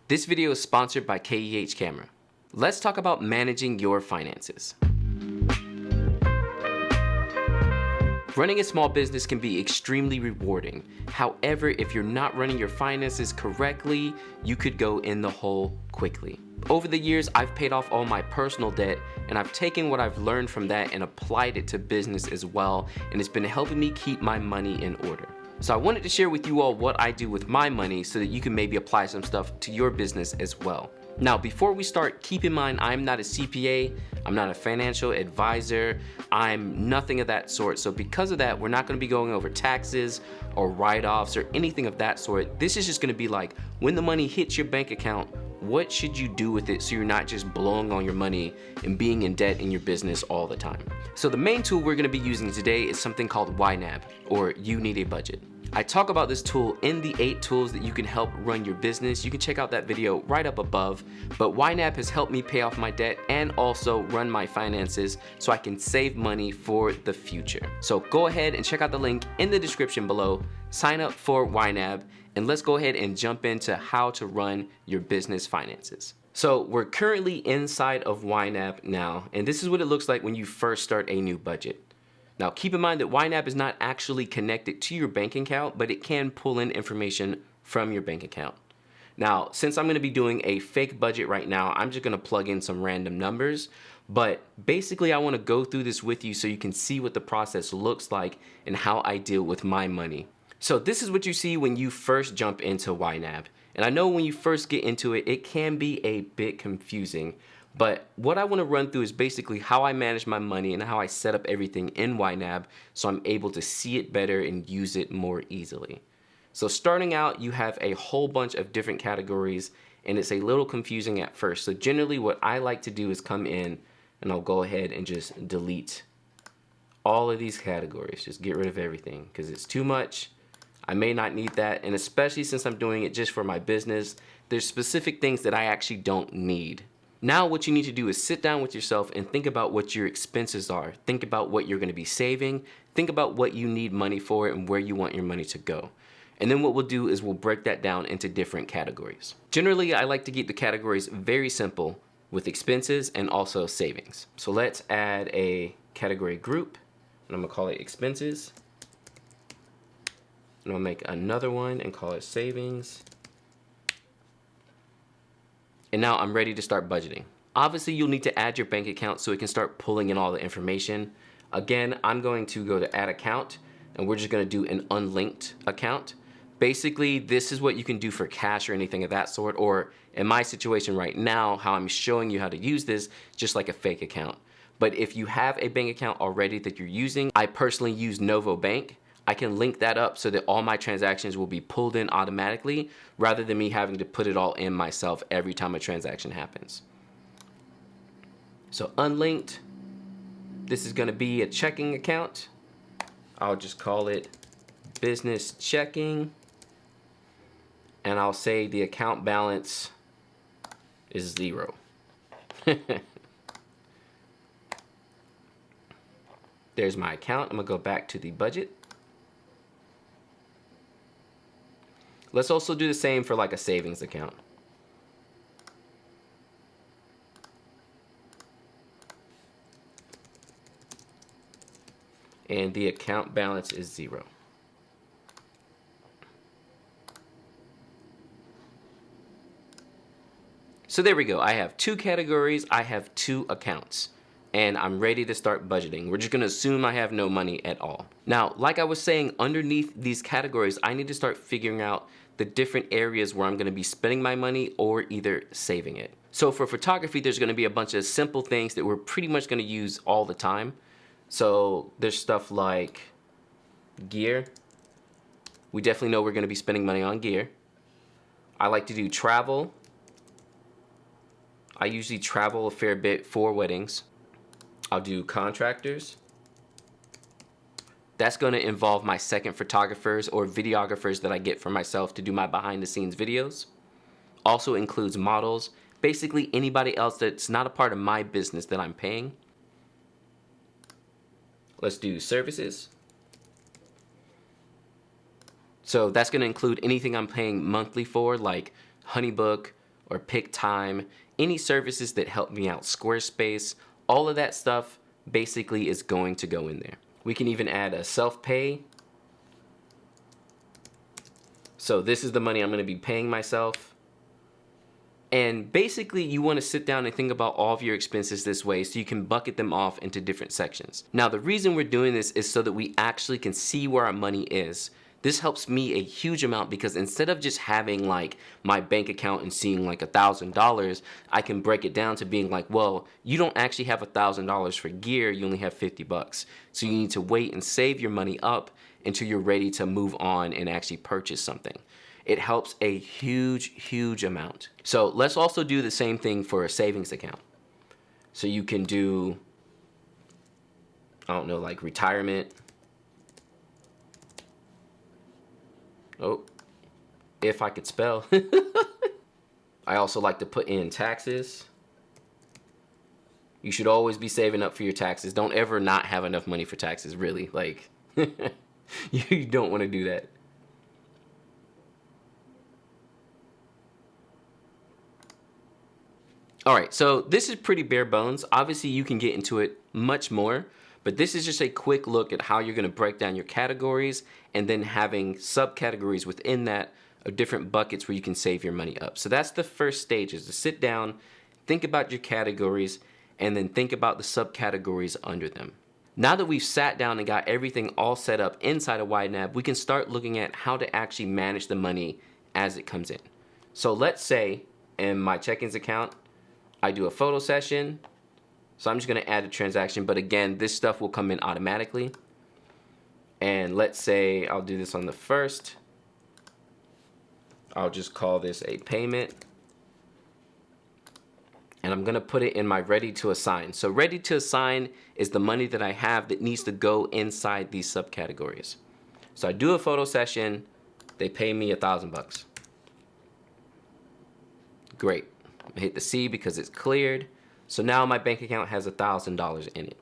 This video is sponsored by KEH Camera. Let's talk about managing your finances. Running a small business can be extremely rewarding. However, if you're not running your finances correctly, you could go in the hole quickly. Over the years, I've paid off all my personal debt, and I've taken what I've learned from that and applied it to business as well, and it's been helping me keep my money in order. So I wanted to share with you all what I do with my money so that you can maybe apply some stuff to your business as well. Now, before we start, keep in mind I'm not a CPA, I'm not a financial advisor, I'm nothing of that sort. So because of that, we're not gonna be going over taxes or write-offs or anything of that sort. This is just gonna be like, when the money hits your bank account, what should you do with it so you're not just blowing all your money and being in debt in your business all the time? So the main tool we're gonna be using today is something called YNAB, or You Need a Budget. I talk about this tool in the 8 tools that you can help run your business. You can check out that video right up above, but YNAB has helped me pay off my debt and also run my finances so I can save money for the future. So go ahead and check out the link in the description below, sign up for YNAB, and let's go ahead and jump into how to run your business finances. So we're currently inside of YNAB now, and this is what it looks like when you first start a new budget. Now keep in mind that YNAB is not actually connected to your bank account, but it can pull in information from your bank account. Now, since I'm gonna be doing a fake budget right now, I'm just gonna plug in some random numbers, but basically I wanna go through this with you so you can see what the process looks like and how I deal with my money. So this is what you see when you first jump into YNAB. And I know when you first get into it, it can be a bit confusing. But what I want to run through is basically how I manage my money and how I set up everything in YNAB so I'm able to see it better and use it more easily. So starting out, you have a whole bunch of different categories and it's a little confusing at first. So generally what I like to do is come in and I'll go ahead and just delete all of these categories. Just get rid of everything because it's too much. I may not need that, and especially since I'm doing it just for my business, there's specific things that I actually don't need. Now what you need to do is sit down with yourself and think about what your expenses are. Think about what you're gonna be saving. Think about what you need money for and where you want your money to go. And then what we'll do is we'll break that down into different categories. Generally, I like to keep the categories very simple with expenses and also savings. So let's add a category group, and I'm gonna call it expenses. And I'll make another one and call it savings. And now I'm ready to start budgeting. Obviously, you'll need to add your bank account so it can start pulling in all the information. Again, I'm going to go to add account, and we're just gonna do an unlinked account. Basically, this is what you can do for cash or anything of that sort, or in my situation right now, how I'm showing you how to use this, just like a fake account. But if you have a bank account already that you're using, I personally use Novo Bank. I can link that up so that all my transactions will be pulled in automatically rather than me having to put it all in myself every time a transaction happens. So unlinked, this is gonna be a checking account. I'll just call it business checking. And I'll say the account balance is 0. There's my account. I'm gonna go back to the budget. Let's also do the same for like a savings account. And the account balance is 0. So there we go. I have 2 categories, I have 2 accounts, and I'm ready to start budgeting. We're just gonna assume I have no money at all. Now, like I was saying, underneath these categories, I need to start figuring out the different areas where I'm gonna be spending my money or either saving it. So for photography, there's gonna be a bunch of simple things that we're pretty much gonna use all the time. So there's stuff like gear. We definitely know we're gonna be spending money on gear. I like to do travel. I usually travel a fair bit for weddings. I'll do contractors. That's gonna involve my second photographers or videographers that I get for myself to do my behind the scenes videos. Also includes models, basically anybody else that's not a part of my business that I'm paying. Let's do services. So that's gonna include anything I'm paying monthly for, like HoneyBook or pick time, any services that help me out, Squarespace, all of that stuff basically is going to go in there. We can even add a self-pay. So this is the money I'm going to be paying myself. And basically you want to sit down and think about all of your expenses this way so you can bucket them off into different sections. Now the reason we're doing this is so that we actually can see where our money is. This helps me a huge amount because instead of just having like my bank account and seeing like $1,000, I can break it down to being like, well, you don't actually have $1,000 for gear, you only have 50 bucks. So you need to wait and save your money up until you're ready to move on and actually purchase something. It helps a huge amount. So let's also do the same thing for a savings account. So you can do, I don't know, like retirement. Oh, if I could spell. I also like to put in taxes. You should always be saving up for your taxes. Don't ever not have enough money for taxes, really. Like, you don't want to do that. All right, so this is pretty bare bones. Obviously, you can get into it much more, but this is just a quick look at how you're going to break down your categories and then having subcategories within that of different buckets where you can save your money up. So that's the first stage, is to sit down, think about your categories, and then think about the subcategories under them. Now that we've sat down and got everything all set up inside of YNAB, we can start looking at how to actually manage the money as it comes in. So let's say in my check-ins account, I do a photo session. So I'm just going to add a transaction, but again, this stuff will come in automatically. And let's say I'll do this on the first. I'll just call this a payment. And I'm going to put it in my ready to assign. So ready to assign is the money that I have that needs to go inside these subcategories. So I do a photo session. They pay me $1,000. Great. I hit the C because it's cleared. So now my bank account has $1,000 in it.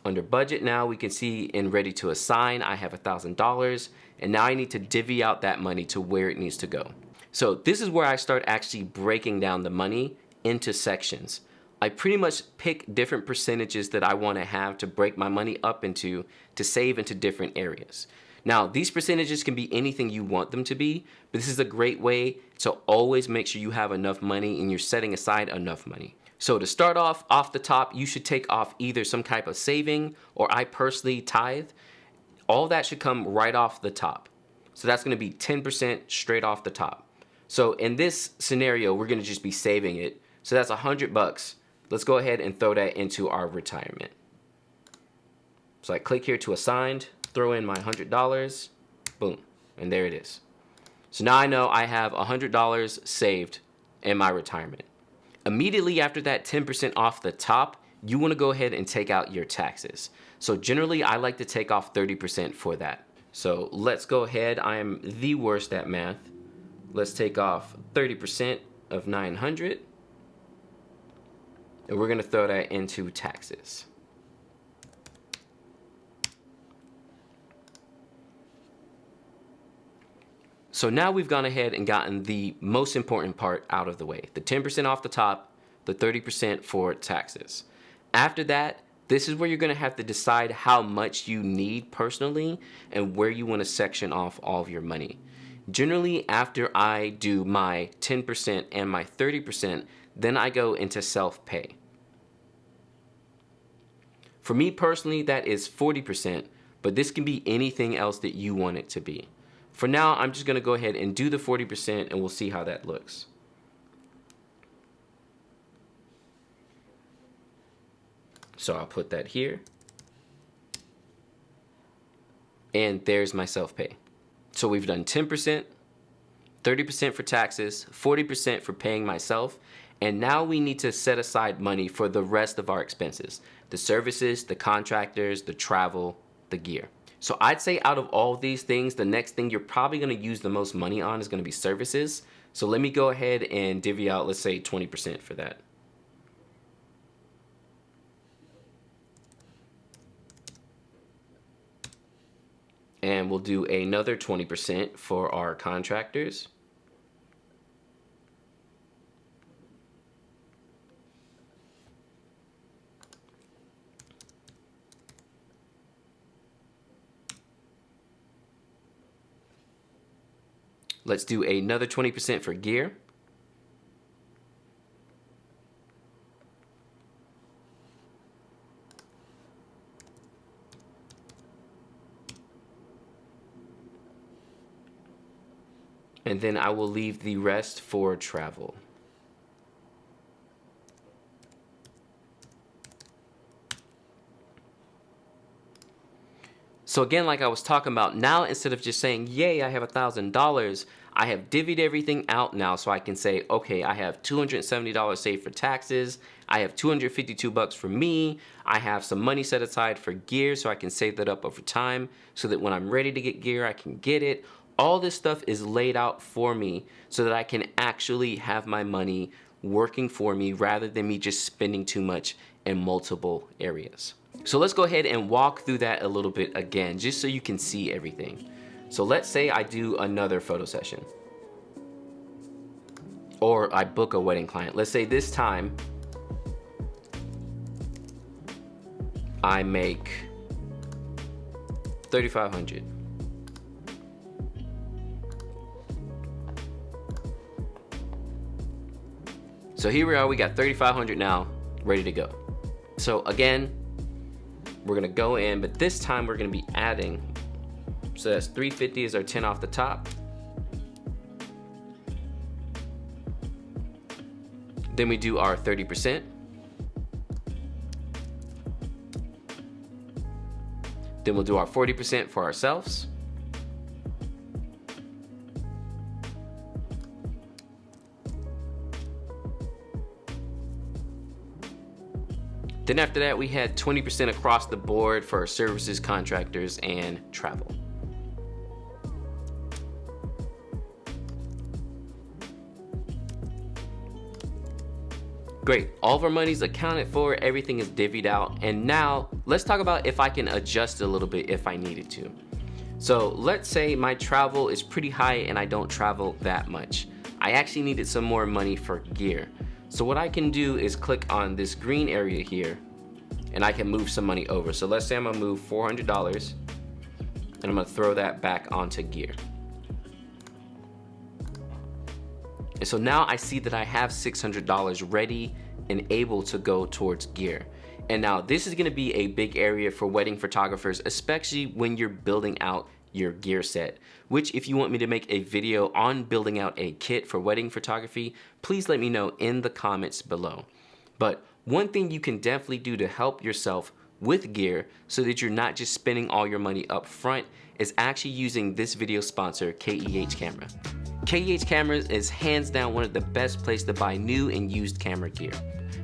Under budget now, we can see in ready to assign, I have $1,000, and now I need to divvy out that money to where it needs to go. So this is where I start actually breaking down the money into sections. I pretty much pick different percentages that I want to have to break my money up into to save into different areas. Now, these percentages can be anything you want them to be, but this is a great way to always make sure you have enough money and you're setting aside enough money. So to start off the top, you should take off either some type of saving, or I personally tithe. All that should come right off the top. So that's going to be 10% straight off the top. So in this scenario, we're going to just be saving it. So that's $100. Let's go ahead and throw that into our retirement. So I click here to assigned, throw in my $100, boom, and there it is. So now I know I have $100 saved in my retirement. Immediately after that 10% off the top, you want to go ahead and take out your taxes. So generally, I like to take off 30% for that. So let's go ahead. I am the worst at math. Let's take off 30% of 900. And we're going to throw that into taxes. So now we've gone ahead and gotten the most important part out of the way. The 10% off the top, the 30% for taxes. After that, this is where you're going to have to decide how much you need personally and where you want to section off all of your money. Generally, after I do my 10% and my 30%, then I go into self-pay. For me personally, that is 40%, but this can be anything else that you want it to be. For now, I'm just going to go ahead and do the 40% and we'll see how that looks. So I'll put that here. And there's my self-pay. So we've done 10%, 30% for taxes, 40% for paying myself, and now we need to set aside money for the rest of our expenses. The services, the contractors, the travel, the gear. So I'd say out of all of these things, the next thing you're probably going to use the most money on is going to be services. So let me go ahead and divvy out, let's say 20% for that. And we'll do another 20% for our contractors. Let's do another 20% for gear. And then I will leave the rest for travel. So again, like I was talking about, now instead of just saying, yay, I have $1,000, I have divvied everything out now, so I can say, okay, I have $270 saved for taxes, I have $252 for me, I have some money set aside for gear so I can save that up over time so that when I'm ready to get gear, I can get it. All this stuff is laid out for me so that I can actually have my money working for me rather than me just spending too much in multiple areas. So let's go ahead and walk through that a little bit again, just so you can see everything. So let's say I do another photo session, or I book a wedding client. Let's say this time I make $3,500. So here we are, we got $3,500 now, ready to go. So again, we're gonna go in, but this time we're gonna be adding. So that's 350 is our 10 off the top. Then we do our 30%. Then we'll do our 40% for ourselves. Then after that, we had 20% across the board for our services, contractors, and travel. Great, all of our money's accounted for, everything is divvied out, and now let's talk about if I can adjust a little bit if I needed to. So let's say my travel is pretty high and I don't travel that much. I actually needed some more money for gear. So what I can do is click on this green area here and I can move some money over. So let's say I'm gonna move $400 and I'm gonna throw that back onto gear. And so now I see that I have $600 ready and able to go towards gear. And now this is gonna be a big area for wedding photographers, especially when you're building out your gear set, which if you want me to make a video on building out a kit for wedding photography, please let me know in the comments below. But one thing you can definitely do to help yourself with gear so that you're not just spending all your money up front is actually using this video sponsor, KEH Camera. KEH Cameras is hands down one of the best places to buy new and used camera gear.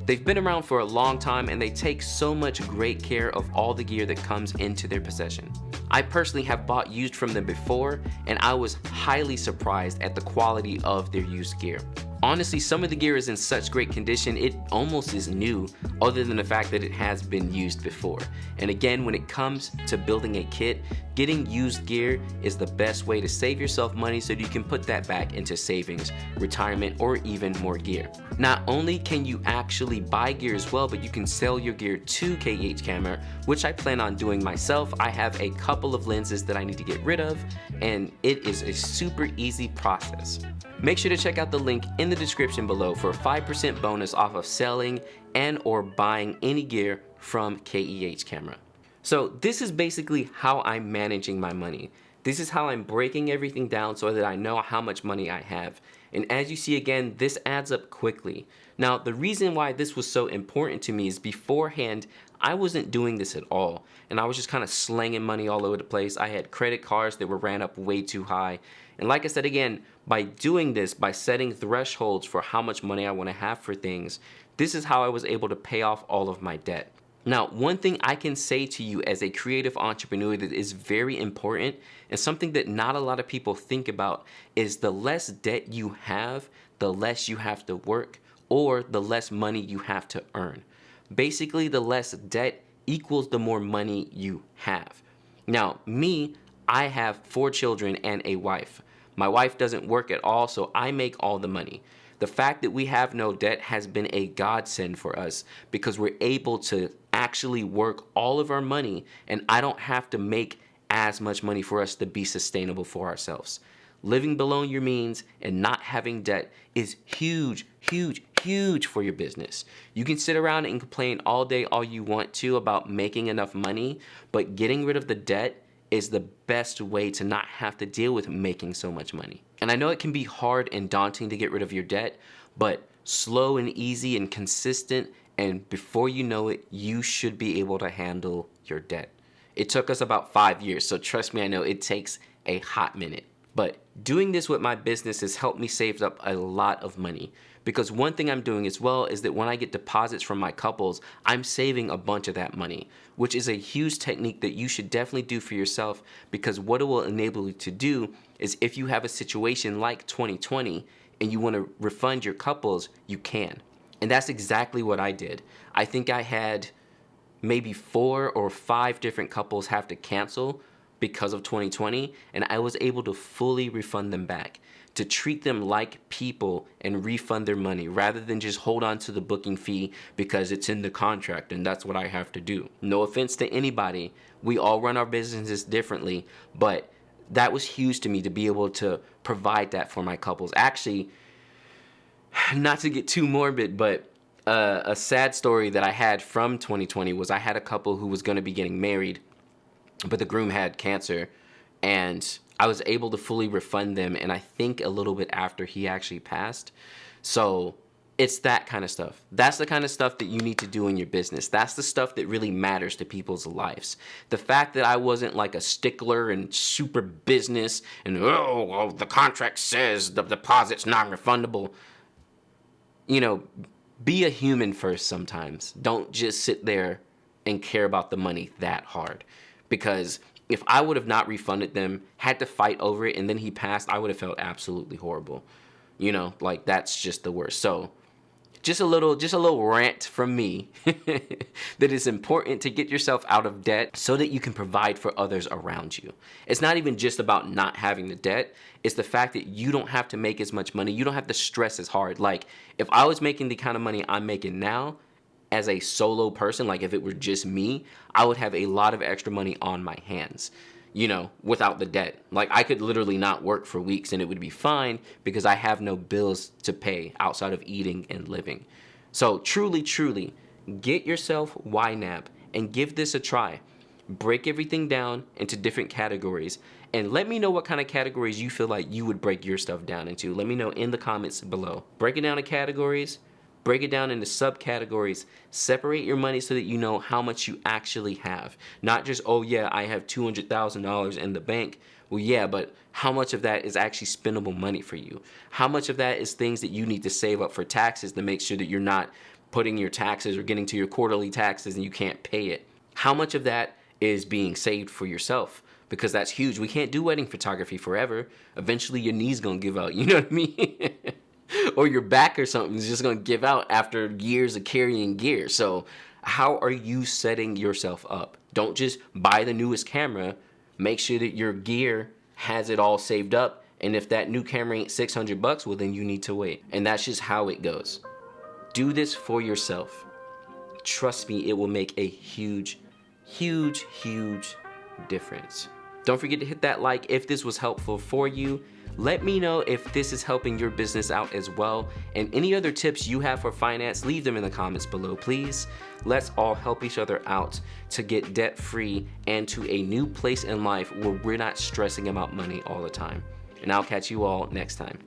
They've been around for a long time and they take so much great care of all the gear that comes into their possession. I personally have bought used from them before and I was highly surprised at the quality of their used gear. Honestly, some of the gear is in such great condition, it almost is new, other than the fact that it has been used before. And again, when it comes to building a kit, getting used gear is the best way to save yourself money so that you can put that back into savings, retirement, or even more gear. Not only can you actually buy gear as well, but you can sell your gear to KEH Camera, which I plan on doing myself. I have a couple of lenses that I need to get rid of, and it is a super easy process. Make sure to check out the link in the description below for a 5% bonus off of selling and or buying any gear from KEH Camera. So this is basically how I'm managing my money. This is how I'm breaking everything down so that I know how much money I have. And as you see again, this adds up quickly. Now, the reason why this was so important to me is beforehand, I wasn't doing this at all. And I was just kind of slanging money all over the place. I had credit cards that were ran up way too high. And like I said again, by doing this, by setting thresholds for how much money I want to have for things, this is how I was able to pay off all of my debt. Now, one thing I can say to you as a creative entrepreneur that is very important and something that not a lot of people think about is the less debt you have, the less you have to work, or the less money you have to earn. Basically, the less debt equals the more money you have. Now, me, I have 4 children and a wife. My wife doesn't work at all, so I make all the money. The fact that we have no debt has been a godsend for us because we're able to actually work all of our money and I don't have to make as much money for us to be sustainable for ourselves. living below your means and not having debt is huge, huge, huge for your business. You can sit around and complain all day, all you want to about making enough money, but getting rid of the debt is the best way to not have to deal with making so much money. And I know it can be hard and daunting to get rid of your debt, but slow and easy and consistent, and before you know it, you should be able to handle your debt. It took us about 5 years, so trust me, I know it takes a hot minute. But doing this with my business has helped me save up a lot of money. Because one thing I'm doing as well is that when I get deposits from my couples, I'm saving a bunch of that money, which is a huge technique that you should definitely do for yourself, because what it will enable you to do is if you have a situation like 2020 and you want to refund your couples, you can. And that's exactly what I did. I think I had maybe 4 or 5 different couples have to cancel because of 2020, and I was able to fully refund them back, to treat them like people and refund their money rather than just hold on to the booking fee because it's in the contract and that's what I have to do. No offense to anybody, we all run our businesses differently, but that was huge to me to be able to provide that for my couples. Actually, not to get too morbid, but a sad story that I had from 2020 was I had a couple who was going to be getting married, but the groom had cancer, and I was able to fully refund them, and I think a little bit after he actually passed. So it's that kind of stuff. That's the kind of stuff that you need to do in your business. That's the stuff that really matters to people's lives. The fact that I wasn't like a stickler and super business and, oh, well, the contract says the deposit's non-refundable. You know, be a human first sometimes. Don't just sit there and care about the money that hard. Because if I would have not refunded them, had to fight over it, and then he passed, I would have felt absolutely horrible. You know, like that's just the worst. So just a little rant from me that it's important to get yourself out of debt so that you can provide for others around you. It's not even just about not having the debt. It's the fact that you don't have to make as much money. You don't have to stress as hard. Like if I was making the kind of money I'm making now as a solo person, like if it were just me, I would have a lot of extra money on my hands, you know, without the debt. Like I could literally not work for weeks and it would be fine because I have no bills to pay outside of eating and living. So truly, truly, get yourself YNAB and give this a try. Break everything down into different categories and let me know what kind of categories you feel like you would break your stuff down into. Let me know in the comments below. Break it down to categories. Break it down into subcategories. Separate your money so that you know how much you actually have. Not just, oh yeah, I have $200,000 in the bank. Well, yeah, but how much of that is actually spendable money for you? How much of that is things that you need to save up for taxes to make sure that you're not putting your taxes or getting to your quarterly taxes and you can't pay it? How much of that is being saved for yourself? Because that's huge. We can't do wedding photography forever. Eventually your knee's gonna give out, you know what I mean? Or your back or something is just going to give out after years of carrying gear. So how are you setting yourself up? Don't just buy the newest camera. Make sure that your gear has it all saved up. And if that new camera ain't $600, well, then you need to wait. And that's just how it goes. Do this for yourself. Trust me, it will make a huge, huge, huge difference. Don't forget to hit that like if this was helpful for you. Let me know if this is helping your business out as well, and any other tips you have for finance, leave them in the comments below, please. Let's all help each other out to get debt free and to a new place in life where we're not stressing about money all the time. And I'll catch you all next time.